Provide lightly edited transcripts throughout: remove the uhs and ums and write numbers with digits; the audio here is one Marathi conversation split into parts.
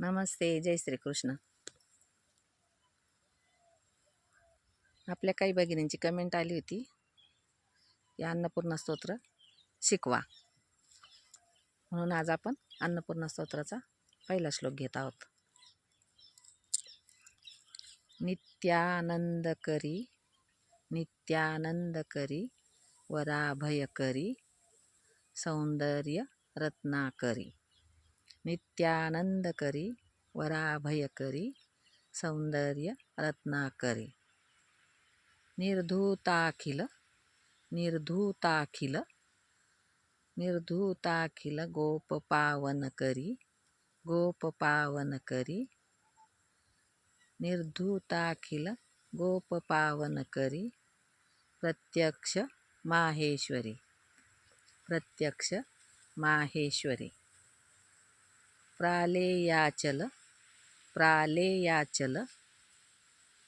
नमस्ते, जय श्रीकृष्ण. आपल्या काही भगिनींची कमेंट आली होती, या अन्नपूर्णा स्तोत्र शिकवा, म्हणून आज आपण अन्नपूर्णा स्तोत्राचा पहिला श्लोक घेत आहोत. नित्यानंदकरी नित्यानंदकरी वराभयकरी सौंदर्य रत्नाकरी. नित्यानंदकरी वराभयकरी सौंदर्य रत्नाकरी. निर्धूताखिल निर्धूताखिल निर्धूताखिल गोपपावनकरी गोपपावनकरी. निर्धूताखिल गोपपावनकरी प्रत्यक्ष माहेश्वरी. प्रत्यक्ष माहेश्वरी. प्रालेयाचल प्रालेयाचल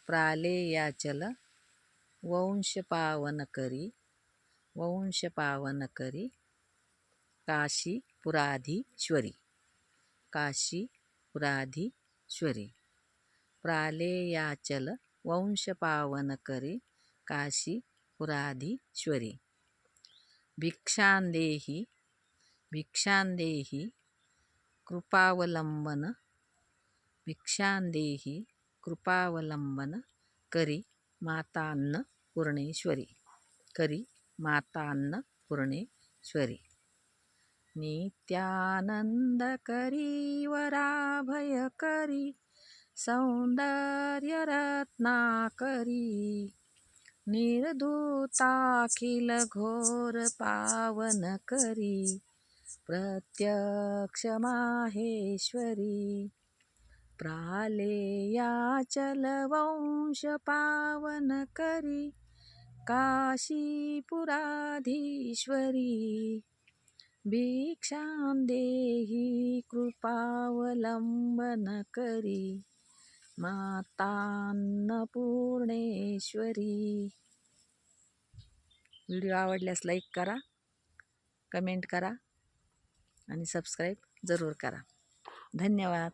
प्रालेयाचल वंशपावनकरी वंशपावनकरी काशीपुराधीश्वरी. काशीपुराधीश्वरी. प्रालेयाचल वंशपावनकरी काशीपुराधीश्वरी. भिक्षांदेहि भिक्षांदेहि कृपावलंबन भिक्षांदेहि कृपावलंबन करी मातान्नपूर्णेश्वरी. करी मातान्नपूर्णेश्वरी. नित्यानंदकरी वराभयकरी सौंदर्यरत्नाकरी. निर्धूताखिल घोर पावनकरी प्रत्यक्ष माहेश्वरी. प्रालेयाचल वंश पावनकरी काशीपुराधीश्वरी. भिक्षांदेहि कृपावलंबनकरी मातान्नपूर्णेश्वरी. व्हिडिओ आवडल्यास लाईक करा, कमेंट करा आणि सबस्क्राईब जरूर करा. धन्यवाद.